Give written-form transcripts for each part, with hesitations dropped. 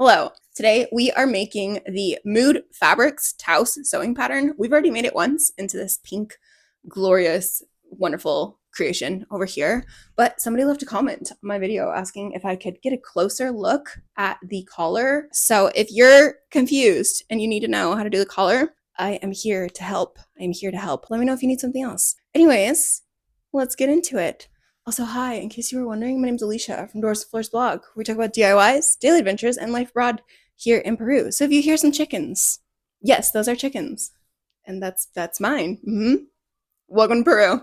Hello. Today we are making the Mood Fabrics Taos sewing pattern. We've already made it once into this pink, glorious, wonderful creation over here, but somebody left a comment on my video asking if I could get a closer look at the collar. So if you're confused and you need to know how to do the collar, I am here to help. I am here to help. Let me know if you need something else. Anyways, let's get into it. Also, hi, in case you were wondering, my name's Alicia from Doors to Floors blog, where we talk about DIYs, daily adventures, and life abroad here in Peru. So if you hear some chickens, yes, those are chickens. And that's mine. Welcome to Peru.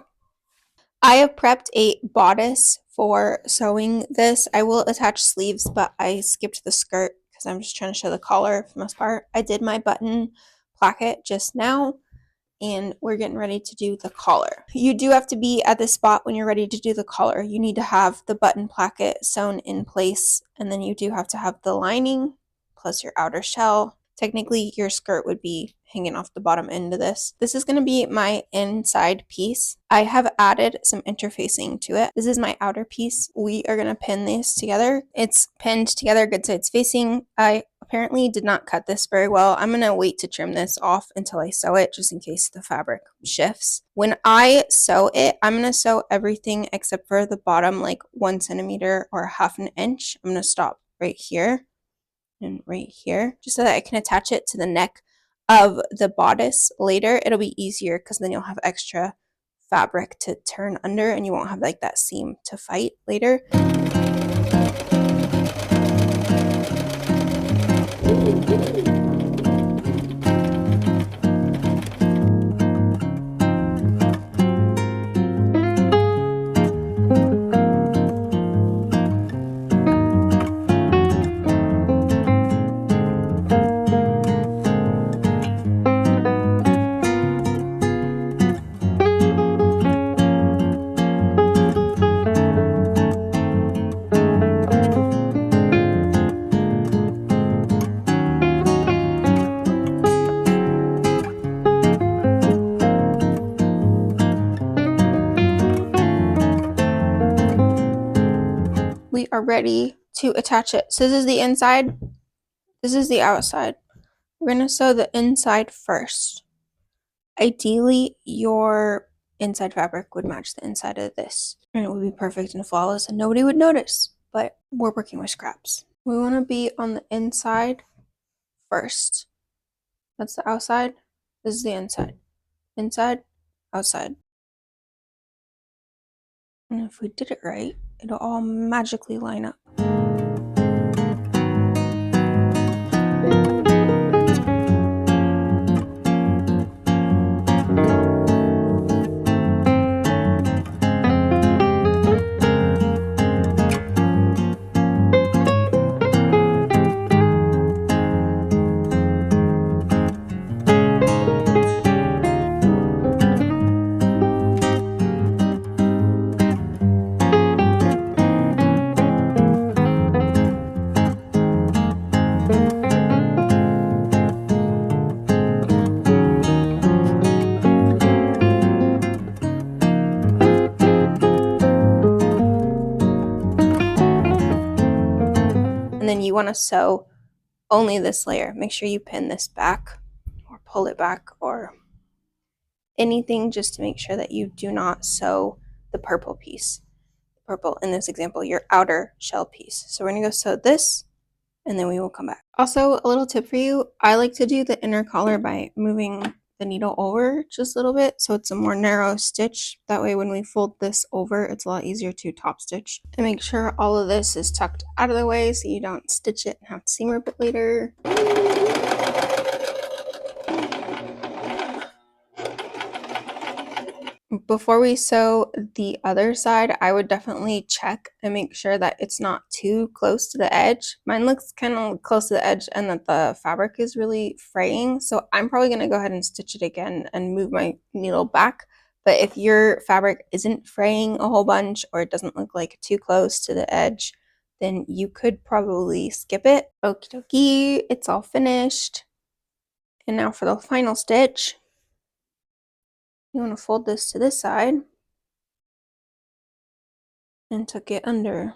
I have prepped a bodice for sewing this. I will attach sleeves, but I skipped the skirt because I'm just trying to show the collar for the most part. I did my button placket just now, and we're getting ready to do the collar. You do have to be at the spot when you're ready to do the collar. You need to have the button placket sewn in place, and then you do have to have the lining plus your outer shell. Technically, your skirt would be hanging off the bottom end of this. This is going to be my inside piece. I have added some interfacing to it. This is my outer piece. We are going to pin these together. It's pinned together, good sides facing. I apparently did not cut this very well. I'm going to wait to trim this off until I sew it, just in case the fabric shifts. When I sew it, I'm going to sew everything except for the bottom, like 1 centimeter or half an inch. I'm going to stop right here and right here, just so that I can attach it to the neck of the bodice later. It'll be easier because then you'll have extra fabric to turn under and you won't have like that seam to fight later. We are ready to attach it. So this is the inside, this is the outside. We're going to sew the inside first. Ideally, your inside fabric would match the inside of this, and it would be perfect and flawless and nobody would notice, but we're working with scraps. We want to be on the inside first. That's the outside. This is the inside. Inside, outside. And if we did it right, it'll all magically line up. Then you want to sew only this layer. Make sure you pin this back or pull it back or anything, just to make sure that you do not sew the purple piece. Purple, in this example, your outer shell piece. So we're going to go sew this and then we will come back. Also, a little tip for you, I like to do the inner collar by moving the needle over just a little bit so it's a more narrow stitch. That way when we fold this over, it's a lot easier to top stitch. And make sure all of this is tucked out of the way so you don't stitch it and have to seam rip it later. Before we sew the other side, I would definitely check and make sure that it's not too close to the edge. Mine looks kind of close to the edge and that the fabric is really fraying, so I'm probably going to go ahead and stitch it again and move my needle back. But if your fabric isn't fraying a whole bunch or it doesn't look like too close to the edge, then you could probably skip it. Okie dokie, it's all finished. And now for the final stitch. You want to fold this to this side and tuck it under.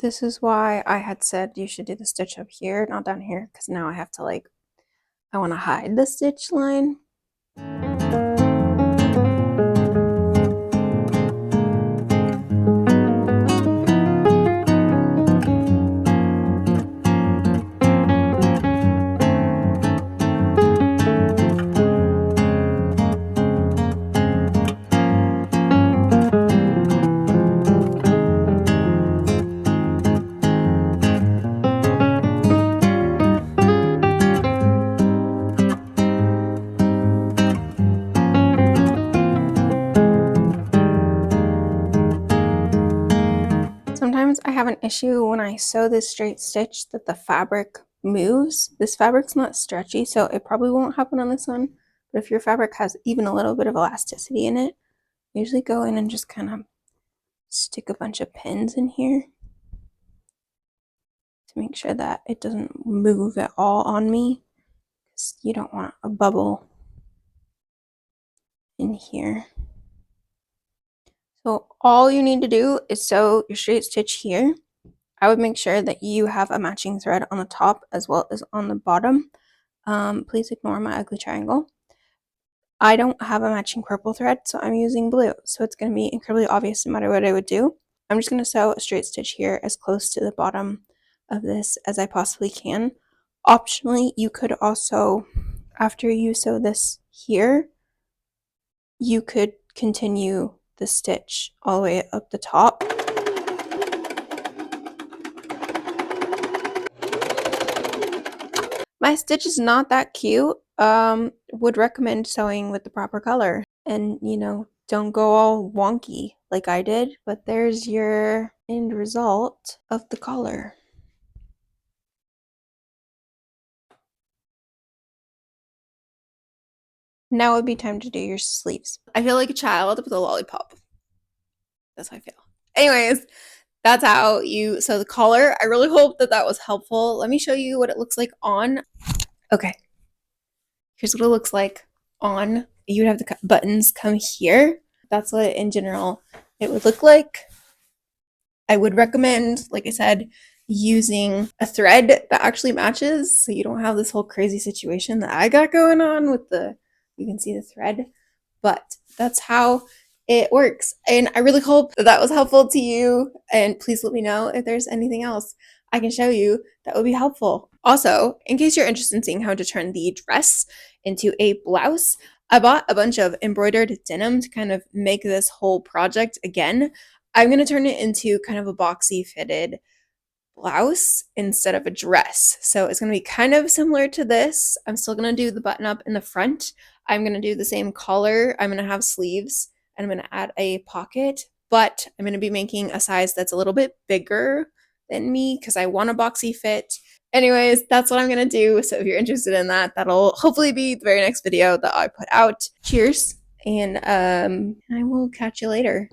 This is why I had said you should do the stitch up here, not down here, because now I have to like, I want to hide the stitch line. Sometimes I have an issue when I sew this straight stitch that the fabric moves. This fabric's not stretchy, so it probably won't happen on this one. But if your fabric has even a little bit of elasticity in it, usually go in and just kind of stick a bunch of pins in here to make sure that it doesn't move at all on me, because you don't want a bubble in here. So all you need to do is sew your straight stitch here. I would make sure that you have a matching thread on the top as well as on the bottom. Please ignore my ugly triangle. I don't have a matching purple thread, so I'm using blue. So it's going to be incredibly obvious no matter what I would do. I'm just going to sew a straight stitch here as close to the bottom of this as I possibly can. Optionally, you could also, after you sew this here, you could continue the stitch all the way up the top. My stitch is not that cute. Would recommend sewing with the proper color. And, you know, don't go all wonky like I did. But there's your end result of the collar. Now would be time to do your sleeves. I feel like a child with a lollipop. That's how I feel. Anyways, that's how you sew the collar. I really hope that that was helpful. Let me show you what it looks like on. Okay. Here's what it looks like on. You'd have the buttons come here. That's what in general it would look like. I would recommend, like I said, using a thread that actually matches so you don't have this whole crazy situation that I got going on with the, you can see the thread, but that's how it works. And I really hope that that was helpful to you. And please let me know if there's anything else I can show you that would be helpful. Also, in case you're interested in seeing how to turn the dress into a blouse, I bought a bunch of embroidered denim to kind of make this whole project again. I'm going to turn it into kind of a boxy fitted blouse instead of a dress. So it's going to be kind of similar to this. I'm still going to do the button up in the front. I'm going to do the same collar. I'm going to have sleeves and I'm going to add a pocket, but I'm going to be making a size that's a little bit bigger than me because I want a boxy fit. Anyways, that's what I'm going to do. So if you're interested in that, that'll hopefully be the very next video that I put out. Cheers. And I will catch you later.